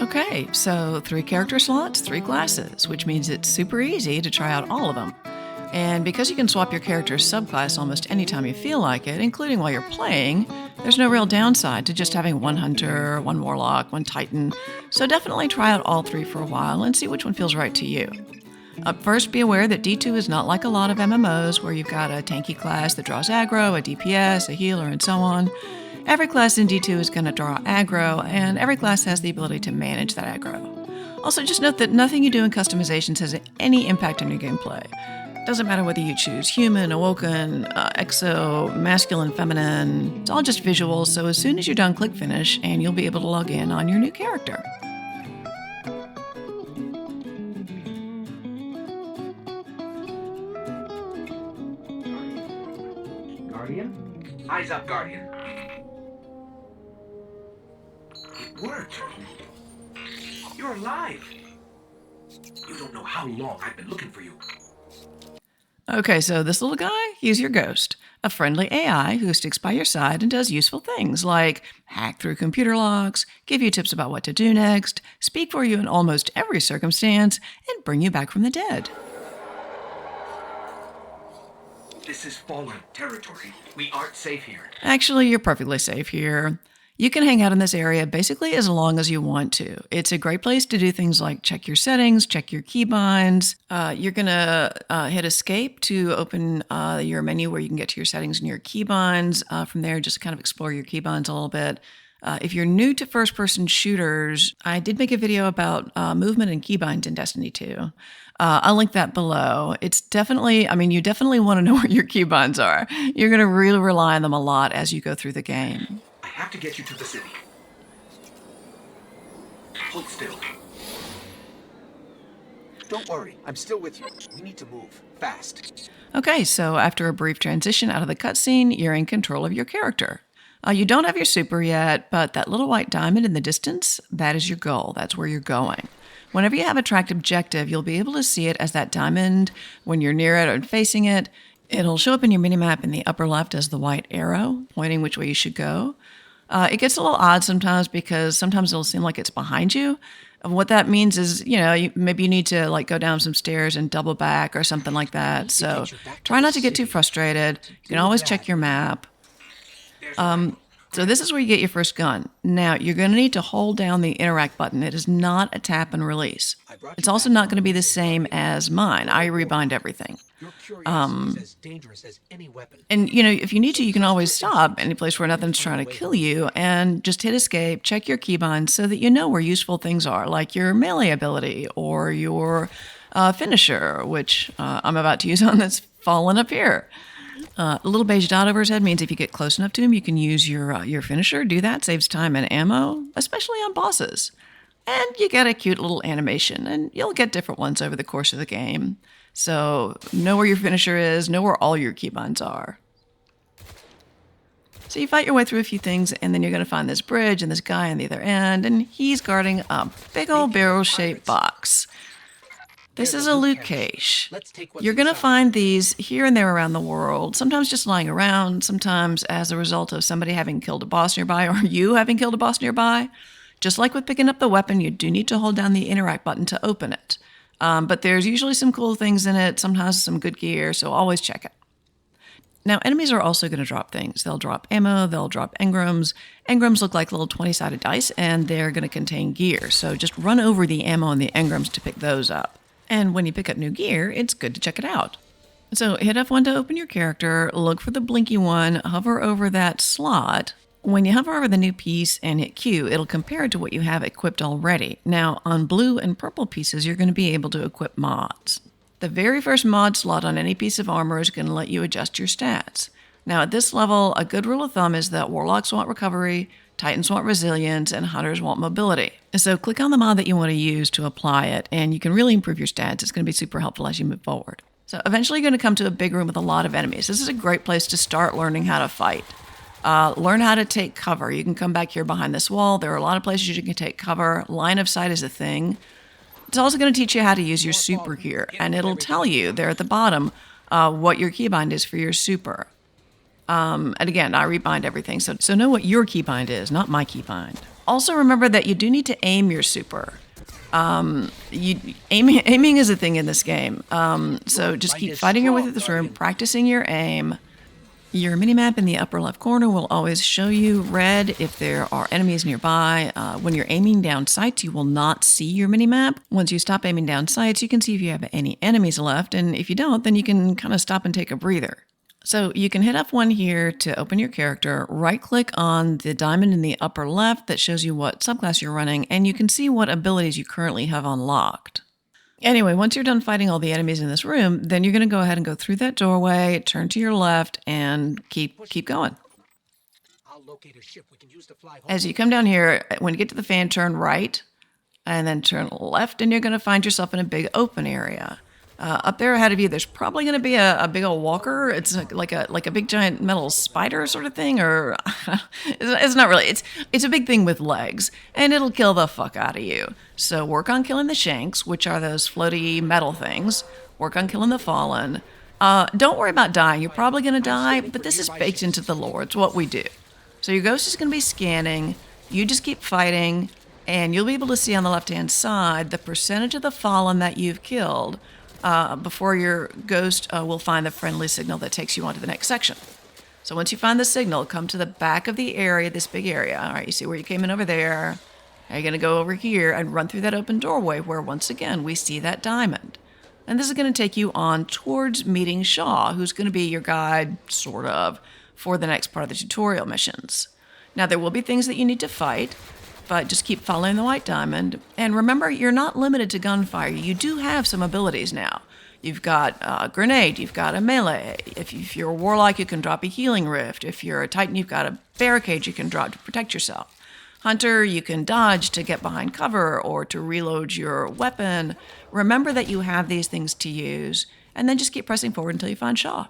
Okay, so 3 character slots, 3 classes, which means it's super easy to try out all of them. And because you can swap your character's subclass almost anytime you feel like it, including while you're playing, there's no real downside to just having one hunter, one warlock, one titan. So definitely try out all 3 for a while and see which one feels right to you. Up first, be aware that D2 is not like a lot of MMOs where you've got a tanky class that draws aggro, a DPS, a healer, and so on. Every class in D2 is going to draw aggro, and every class has the ability to manage that aggro. Also, just note that nothing you do in customizations has any impact on your gameplay. Doesn't matter whether you choose human, awoken, exo, masculine, feminine. It's all just visuals, so as soon as you're done, click finish, and you'll be able to log in on your new character. Guardian? Eyes up, Guardian. It worked. You're alive. You don't know how long I've been looking for you. Okay, so this little guy, he's your ghost, a friendly AI who sticks by your side and does useful things like hack through computer logs, give you tips about what to do next, speak for you in almost every circumstance, and bring you back from the dead. This is fallen territory. We aren't safe here. Actually, you're perfectly safe here. You can hang out in this area basically as long as you want to. It's a great place to do things like check your settings, check your keybinds. You're going to hit escape to open your menu where you can get to your settings and your keybinds. From there, just kind of explore your keybinds a little bit. If you're new to first-person shooters, I did make a video about movement and keybinds in Destiny 2. I'll link that below. It's definitely, you definitely want to know where your keybinds are. You're going to really rely on them a lot as you go through the game. I have to get you to the city. Hold still. Don't worry, I'm still with you. We need to move, fast. Okay, so after a brief transition out of the cutscene, you're in control of your character. You don't have your super yet, but that little white diamond in the distance, that is your goal. That's where you're going. Whenever you have a tracked objective, you'll be able to see it as that diamond when you're near it or facing it. It'll show up in your minimap in the upper left as the white arrow, pointing which way you should go. It gets a little odd sometimes because sometimes it'll seem like it's behind you. And what that means is, maybe you need to go down some stairs and double back or something like that. So try not to get too frustrated. You can always check your map. So this is where you get your first gun. Now, you're going to need to hold down the interact button. It is not a tap and release. It's also not going to be the same as mine. I rebind everything. As dangerous as any weapon. And, if you need to, you can always stop any place where nothing's trying to kill you and just hit escape, check your keybinds so that you know where useful things are, like your melee ability or your finisher, which I'm about to use on this fallen up here. A little beige dot over his head means if you get close enough to him, you can use your finisher. Do that, saves time and ammo, especially on bosses. And you get a cute little animation, and you'll get different ones over the course of the game. So know where your finisher is, know where all your keybinds are. So you fight your way through a few things, and then you're going to find this bridge and this guy on the other end, and he's guarding a big old barrel-shaped box. This is a loot cache. You're going to find these here and there around the world, sometimes just lying around, sometimes as a result of somebody having killed a boss nearby or you having killed a boss nearby. Just like with picking up the weapon, you do need to hold down the interact button to open it. But there's usually some cool things in it, sometimes some good gear, so always check it. Now, enemies are also going to drop things. They'll drop ammo, they'll drop engrams. Engrams look like little 20-sided dice, and they're going to contain gear. So just run over the ammo and the engrams to pick those up. And when you pick up new gear, it's good to check it out. So hit F1 to open your character, look for the blinky one, hover over that slot. When you hover over the new piece and hit Q, it'll compare it to what you have equipped already. Now, on blue and purple pieces, you're going to be able to equip mods. The very first mod slot on any piece of armor is going to let you adjust your stats. Now, at this level, a good rule of thumb is that warlocks want recovery, titans want resilience, and hunters want mobility. So click on the mod that you want to use to apply it, and you can really improve your stats. It's going to be super helpful as you move forward. So eventually you're going to come to a big room with a lot of enemies. This is a great place to start learning how to fight. Learn how to take cover. You can come back here behind this wall. There are a lot of places you can take cover. Line of sight is a thing. It's also going to teach you how to use your super here, and it'll tell you there at the bottom what your keybind is for your super. And again, I rebind everything, so know what your keybind is, not my keybind. Also remember that you do need to aim your super. Aiming is a thing in this game. So just keep fighting your way through this room, practicing your aim. Your minimap in the upper left corner will always show you red if there are enemies nearby. When you're aiming down sights, you will not see your minimap. Once you stop aiming down sights, you can see if you have any enemies left, and if you don't, then you can kind of stop and take a breather. So you can hit F1 here to open your character, right-click on the diamond in the upper left that shows you what subclass you're running, and you can see what abilities you currently have unlocked. Anyway, once you're done fighting all the enemies in this room, then you're going to go ahead and go through that doorway, turn to your left, and keep going. As you come down here, when you get to the fan, turn right, and then turn left, and you're going to find yourself in a big open area. Up there ahead of you, there's probably going to be a big old walker. It's like a big giant metal spider sort of thing, or it's not really. It's a big thing with legs, and it'll kill the fuck out of you. So work on killing the shanks, which are those floaty metal things. Work on killing the fallen. Don't worry about dying. You're probably going to die, but this is baked into the lore. It's what we do. So your ghost is going to be scanning. You just keep fighting, and you'll be able to see on the left-hand side the percentage of the fallen that you've killed. Before your ghost will find the friendly signal that takes you on to the next section. So once you find the signal, come to the back of the area, this big area. All right, you see where you came in over there. Now you're going to go over here and run through that open doorway where, once again, we see that diamond. And this is going to take you on towards meeting Shaw, who's going to be your guide, sort of, for the next part of the tutorial missions. Now, there will be things that you need to fight, but just keep following the white diamond. And remember, you're not limited to gunfire. You do have some abilities now. You've got a grenade, you've got a melee. If you're a warlock, you can drop a healing rift. If you're a titan, you've got a barricade you can drop to protect yourself. Hunter, you can dodge to get behind cover or to reload your weapon. Remember that you have these things to use, and then just keep pressing forward until you find Shaw.